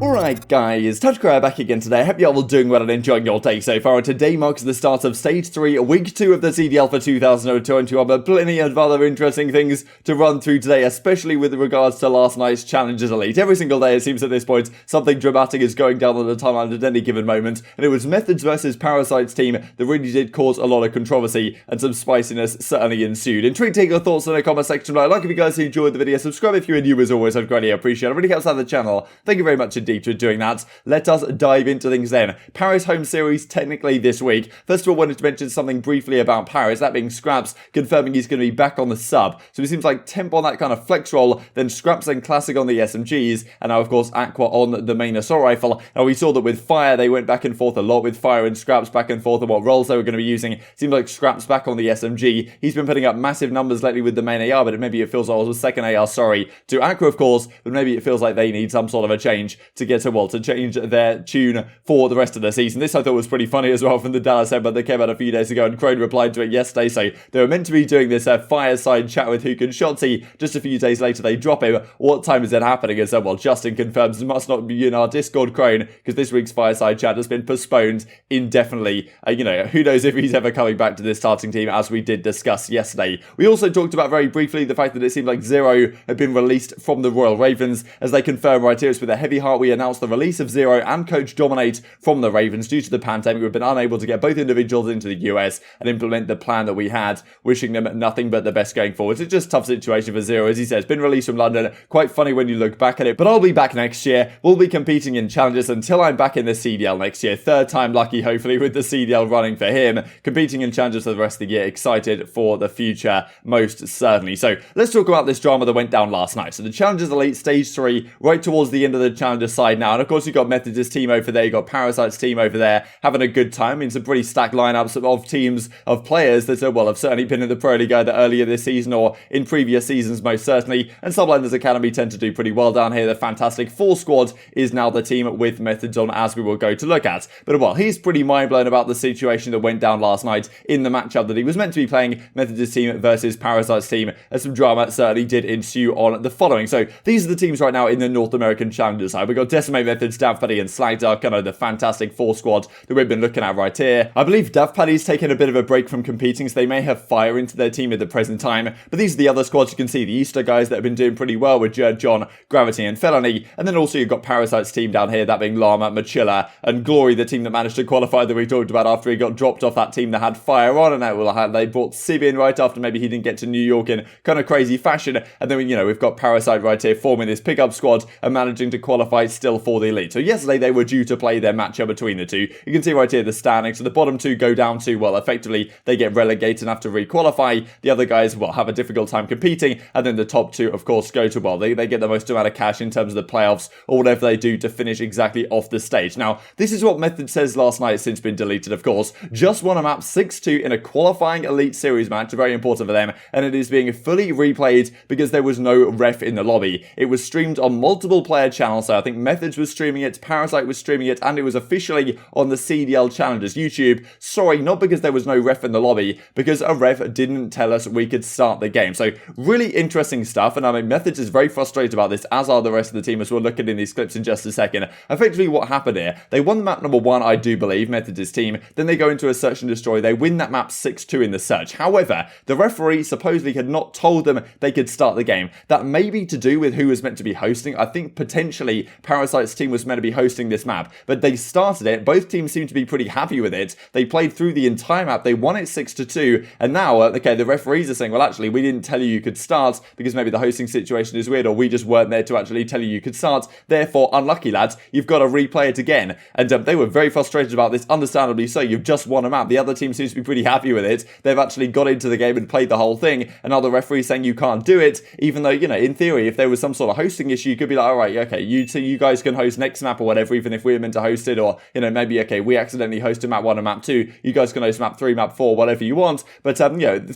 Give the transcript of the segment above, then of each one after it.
Alright guys, TacticalRab back again today. I hope you all are doing well and enjoying your day so far. And today marks the start of Stage 3, Week 2 of the CDL for 2021, but plenty of other interesting things to run through today, especially with regards to last night's Challengers Elite. Every single day it seems at this point something dramatic is going down on the timeline at any given moment, and it was Methodz versus Parasite's team that really did cause a lot of controversy, and some spiciness certainly ensued. Intrigued to take your thoughts in the comment section below. Like if you guys enjoyed the video, subscribe if you're new as always, I'd greatly appreciate it. It really helps out the channel. Thank you very much indeed for doing that. Let us dive into things then. Paris home series technically this week. First of all, wanted to mention something briefly about Paris, that being Scraps confirming he's going to be back on the sub. So it seems like Temp on that kind of flex role, then Scraps and Classic on the SMGs, and now of course Aqua on the main assault rifle. Now we saw that with Fire they went back and forth a lot, with Fire and Scraps back and forth on what roles they were going to be using. Seems like Scraps back on the SMG. He's been putting up massive numbers lately with the main AR, but maybe it feels like, the second AR, to Aqua of course, but maybe it feels like they need some sort of a change to get to change their tune for the rest of the season. This I thought was pretty funny as well from the Dallas head, but they came out a few days ago and Crone replied to it yesterday, so they were meant to be doing this fireside chat with Huke and Shotzzy. Just a few days later they drop him. What time is it happening? And so, well, Justin confirms it must not be in our Discord, Crone, because this week's fireside chat has been postponed indefinitely. Who knows if he's ever coming back to this starting team, as we did discuss yesterday. We also talked about very briefly the fact that it seemed like Zero had been released from the Royal Ravens, as they confirm right here. It's with a heavy heart we announced the release of Zero and Coach Dominate from the Ravens due to the pandemic. We've been unable to get both individuals into the US and implement the plan that we had, wishing them nothing but the best going forward. It's just a tough situation for Zero, as he says, been released from London. Quite funny when you look back at it, but I'll be back next year. We'll be competing in challenges until I'm back in the CDL next year. Third time lucky, hopefully, with the CDL running for him. Competing in challenges for the rest of the year. Excited for the future, most certainly. So let's talk about this drama that went down last night. So the Challengers Elite Stage 3, right towards the end of the Challengers side now. And of course you've got Methodz team over there, you've got Parasite's team over there, having a good time. I mean, some pretty stacked lineups of teams, of players that have certainly been in the Pro League either earlier this season or in previous seasons, most certainly. And Subliners Academy tend to do pretty well down here. The fantastic 4 squad is now the team with Methodz on, as we will go to look at. But well, he's pretty mind-blown about the situation that went down last night in the matchup that he was meant to be playing, Methodz team versus Parasite's team, as some drama certainly did ensue on the following. So these are the teams right now in the North American Challengers side. We've got Decimate, Methodz, Davpaddy and Slagdark, kind of the fantastic 4 squad that we've been looking at right here. I believe Davpaddy's taken a bit of a break from competing, so they may have Fire into their team at the present time. But these are the other squads. You can see the Easter guys that have been doing pretty well with Jerd, John, Gravity and Felony. And then also you've got Parasite's team down here, that being Llama, Machilla and Glory, the team that managed to qualify that we talked about after he got dropped off that team that had Fire on. And they brought Sib in right after maybe he didn't get to New York in kind of crazy fashion. And then, we've got Parasite right here forming this pickup squad and managing to qualify still for the Elite. So yesterday they were due to play their matchup between the two. You can see right here the standings. So the bottom 2 go down to, well, effectively they get relegated and have to re-qualify. The other guys, well, have a difficult time competing. And then the top 2, of course, go to, well, they get the most amount of cash in terms of the playoffs or whatever they do to finish exactly off the stage. Now, this is what Methodz says last night, since been deleted, of course. Just won a map 6-2 in a qualifying Elite Series match, very important for them, and it is being fully replayed because there was no ref in the lobby. It was streamed on multiple player channels, so I think Methodz was streaming it, Parasite was streaming it, and it was officially on the CDL Challengers YouTube. Sorry, not because there was no ref in the lobby, because a ref didn't tell us we could start the game. So really interesting stuff, and I mean, Methodz is very frustrated about this, as are the rest of the team, as we'll look at in these clips in just a second. Effectively what happened here, they won map number 1, I do believe, Methodz team, then they go into a search and destroy, they win that map 6-2 in the search. However, the referee supposedly had not told them they could start the game. That may be to do with who was meant to be hosting. I think potentially Parasite's team was meant to be hosting this map, but they started it. Both teams seem to be pretty happy with it. They played through the entire map. They won it 6-2, and now, the referees are saying, well, actually, we didn't tell you could start because maybe the hosting situation is weird, or we just weren't there to actually tell you could start. Therefore, unlucky lads, you've got to replay it again. And they were very frustrated about this, understandably so. You've just won a map. The other team seems to be pretty happy with it. They've actually got into the game and played the whole thing, and now the referee's saying you can't do it, even though, in theory, if there was some sort of hosting issue, you could be like, all right, okay, you guys can host next map or whatever, even if we were meant to host it, or, maybe, okay, we accidentally hosted map 1 and map 2, you guys can host map 3, map 4, whatever you want. But,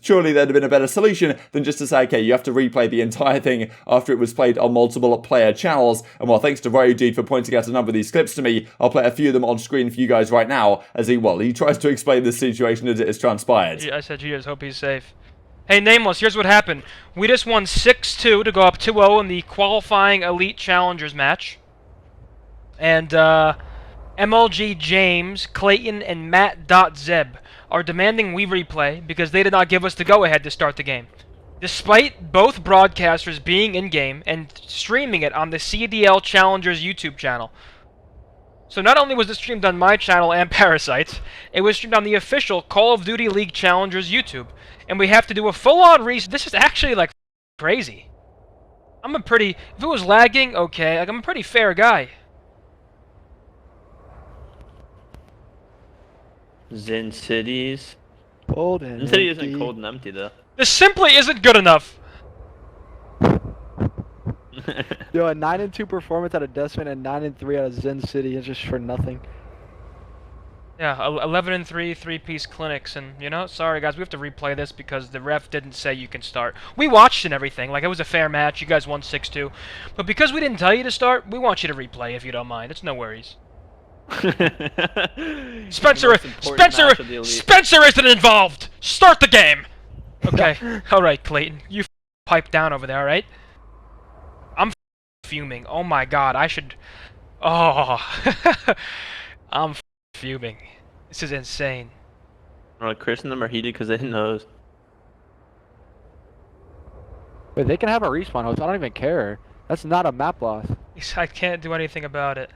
surely there'd have been a better solution than just to say, okay, you have to replay the entire thing after it was played on multiple player channels. And well, thanks to Rodude for pointing out a number of these clips to me. I'll play a few of them on screen for you guys right now, as he tries to explain the situation as it has transpired. I said you just hope he's safe. Hey, Nameless, here's what happened. We just won 6-2 to go up 2-0 in the qualifying Elite Challengers match. And MLG James, Clayton, and Matt.Zeb are demanding we replay because they did not give us the go-ahead to start the game. Despite both broadcasters being in-game and streaming it on the CDL Challengers YouTube channel. So not only was it streamed on my channel and Parasite's, it was streamed on the official Call of Duty League Challengers YouTube. And we have to do a full-on reset. This is actually, like, crazy. I'm a pretty... If it was lagging, okay. Like, I'm a pretty fair guy. Zen Cities. Cold and Zen City empty. isn't cold and empty though. This simply isn't good enough. Yo, a 9-2 performance out of Desmond and 9-3 out of Zen City is just for nothing. Yeah, 11-3, 3-piece clinics, and, you know, sorry guys, we have to replay this because the ref didn't say you can start. We watched and everything, like, it was a fair match, you guys won 6-2. But because we didn't tell you to start, we want you to replay if you don't mind, it's no worries. Spencer isn't involved! Start the game! Okay, alright, Clayton, you pipe down over there, alright? I'm fuming, oh my god, I should... Oh, I'm fuming. This is insane. Chris and them are heated because they didn't know. Wait, they can have a respawn host. I don't even care. That's not a map loss. I can't do anything about it.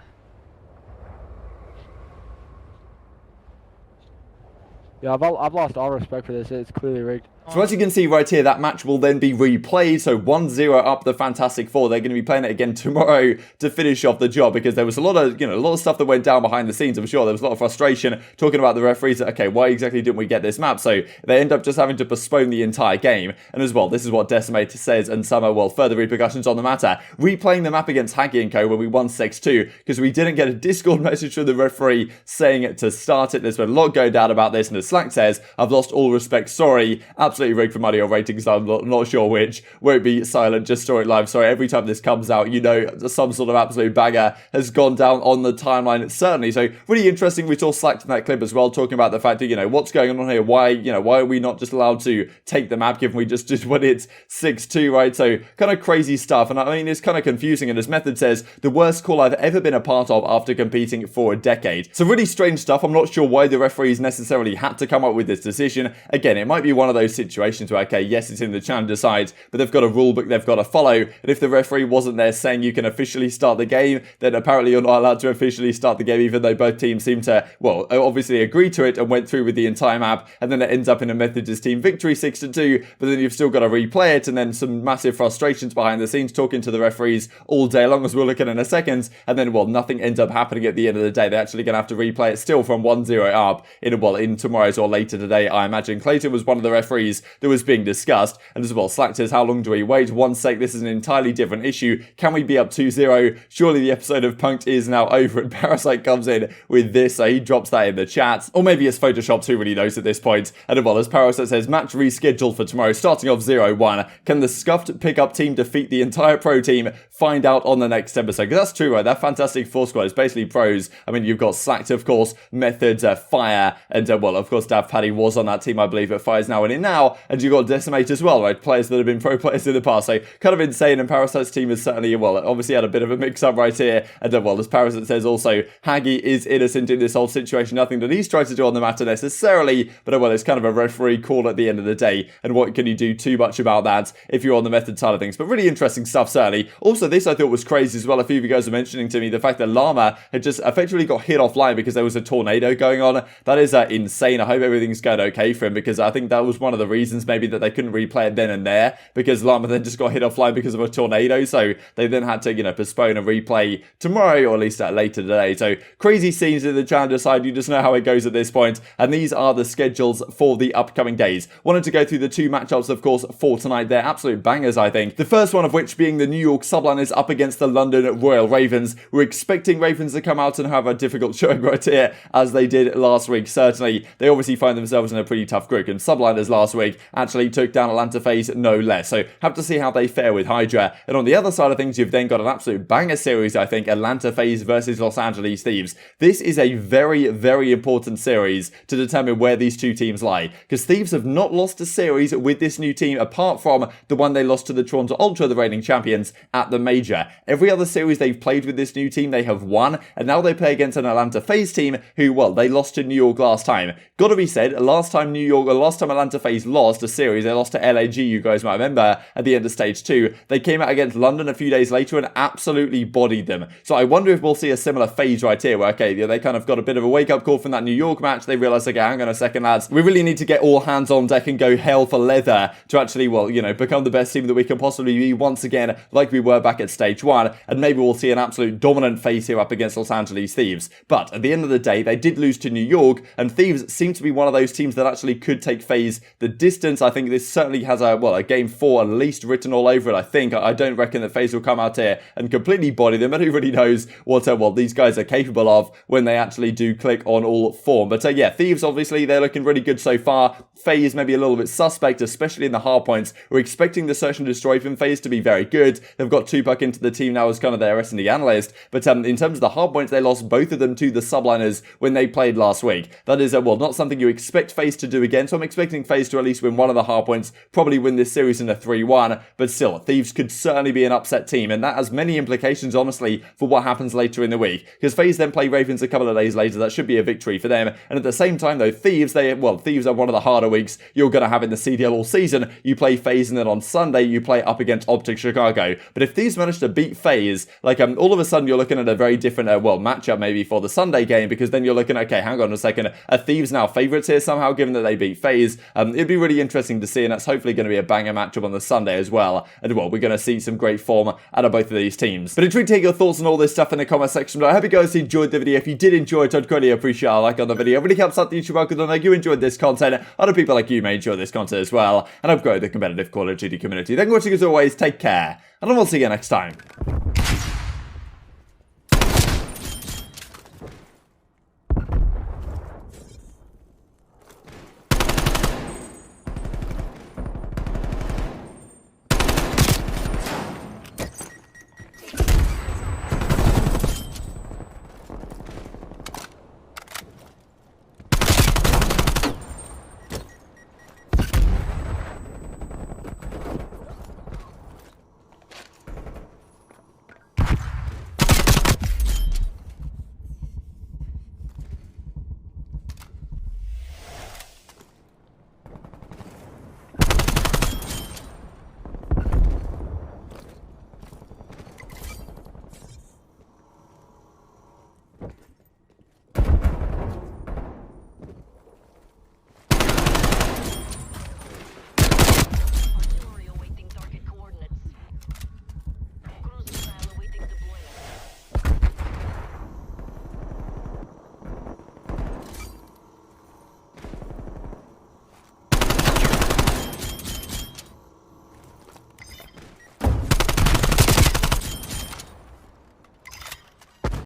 Yeah, I've lost all respect for this. It's clearly rigged. So as you can see right here, that match will then be replayed. So 1-0 up the Fantastic Four. They're going to be playing it again tomorrow to finish off the job because there was a lot of stuff that went down behind the scenes. I'm sure there was a lot of frustration talking about the referees that, okay, why exactly didn't we get this map? So they end up just having to postpone the entire game. And as well, this is what Decimator says and some further repercussions on the matter. Replaying the map against Haggy & Co. when we won 6-2 because we didn't get a Discord message from the referee saying to start it. There's been a lot going down about this, and as Slack says, I've lost all respect. Sorry, absolutely rigged for money or ratings. I'm not sure which. Won't be silent, just store it live. Sorry, every time this comes out, you know, some sort of absolute banger has gone down on the timeline, certainly. So really interesting. We saw Slack in that clip as well, talking about the fact that, you know, what's going on here? Why are we not just allowed to take the map given we just when it's 6-2, right? So kind of crazy stuff. And I mean, it's kind of confusing. And as Methodz says, the worst call I've ever been a part of after competing for a decade. So really strange stuff. I'm not sure why the referees necessarily had to come up with this decision. Again, it might be one of those situations where, okay, yes, it's in the challenger side, but they've got a rule book they've got to follow. And if the referee wasn't there saying you can officially start the game, then apparently you're not allowed to officially start the game, even though both teams seem to, well, obviously agree to it and went through with the entire map. And then it ends up in a Methodz team victory 6-2, but then you've still got to replay it. And then some massive frustrations behind the scenes, talking to the referees all day long, as we'll look at in a second. And then, well, nothing ends up happening at the end of the day. They're actually going to have to replay it still from 1-0 up in tomorrow's or later today, I imagine. Clayton was one of the referees that was being discussed. And as well, Slack says, how long do we wait? One sec, this is an entirely different issue. Can we be up 2-0? Surely the episode of Punked is now over. And Parasite comes in with this, so he drops that in the chat. Or maybe it's photoshopped, who really knows at this point. And well, as Parasite says, match rescheduled for tomorrow, starting off 0-1. Can the scuffed pickup team defeat the entire pro team? Find out on the next episode. Because that's true, right? That Fantastic Four squad is basically pros. I mean, you've got Slacked, of course, Methodz, Fire, and well, of course, Dav Paddy was on that team, I believe, but Fire's now in now. And you've got Decimate as well, right? Players that have been pro players in the past. So kind of insane. And Parasite's team is certainly, well, obviously had a bit of a mix-up right here. And well, as Parasite says also, Haggy is innocent in this whole situation. Nothing that he's tried to do on the matter necessarily, but well, it's kind of a referee call at the end of the day. And what can you do too much about that if you're on the Methodz side of things? But really interesting stuff, certainly. Also, this I thought was crazy as well. A few of you guys were mentioning to me the fact that Llama had just effectively got hit offline because there was a tornado going on. That is insane. I hope everything's going okay for him, because I think that was one of the reasons maybe that they couldn't replay it then and there, because Llama then just got hit offline because of a tornado. So they then had to, postpone a replay tomorrow, or at least later today. So crazy scenes in the challenger side. You just know how it goes at this point. And these are the schedules for the upcoming days. Wanted to go through the two matchups, of course, for tonight. They're absolute bangers, I think. The first one of which being the New York Subliners up against the London Royal Ravens. We're expecting Ravens to come out and have a difficult showing right here, as they did last week. Certainly, they obviously find themselves in a pretty tough group. And Subliners last week week actually took down Atlanta FaZe no less. So have to see how they fare with Hydra. And on the other side of things, you've then got an absolute banger series, I think, Atlanta FaZe versus Los Angeles Thieves. This is a very, very important series to determine where these two teams lie, because Thieves have not lost a series with this new team apart from the one they lost to the Toronto Ultra, the reigning champions, at the Major. Every other series they've played with this new team, they have won, and now they play against an Atlanta FaZe team who, well, they lost to New York last time. Gotta be said, last time Atlanta FaZe lost a series, they lost to LAG, you guys might remember, at the end of Stage 2. They came out against London a few days later and absolutely bodied them. So I wonder if we'll see a similar phase right here, where, okay, they kind of got a bit of a wake-up call from that New York match. They realised, okay, hang on a second, lads, we really need to get all hands on deck and go hell for leather to actually, well, you know, become the best team that we can possibly be once again, like we were back at Stage 1, and maybe we'll see an absolute dominant FaZe here up against Los Angeles Thieves. But at the end of the day, they did lose to New York, and Thieves seem to be one of those teams that actually could take FaZe the distance. I think this certainly has a game 4 at least written all over it, I think. I don't reckon that FaZe will come out here and completely body them, and who really knows what these guys are capable of when they actually do click on all form. But yeah, Thieves, obviously, they're looking really good so far. FaZe maybe a little bit suspect, especially in the hard points. We're expecting the Search and Destroy from FaZe to be very good. They've got Tupac into the team now as kind of their S&D analyst, but in terms of the hard points, they lost both of them to the subliners when they played last week. That is, well, not something you expect FaZe to do again, so I'm expecting FaZe to at least win one of the hard points, probably win this series in a 3-1, but still, Thieves could certainly be an upset team, and that has many implications, honestly, for what happens later in the week, because FaZe then play Ravens a couple of days later. That should be a victory for them, and at the same time, though, Thieves are one of the harder weeks you're going to have in the CDL all season. You play FaZe, and then on Sunday, you play up against OpTic Chicago. But if Thieves manage to beat FaZe, like, all of a sudden, you're looking at a very different, matchup maybe for the Sunday game, because then you're looking at, okay, hang on a second, are Thieves now favourites here somehow, given that they beat FaZe? It'd be really interesting to see, and that's hopefully going to be a banger matchup on the Sunday as well. And, well, we're going to see some great form out of both of these teams. But truly take your thoughts on all this stuff in the comment section below. I hope you guys enjoyed the video. If you did enjoy it, I'd greatly appreciate a like on the video. It really helps out the YouTube algorithm. Like you enjoyed this content, other people like you may enjoy this content as well, and I've grown the competitive Call of Duty community. Thank you for watching as always. Take care, and I will see you next time.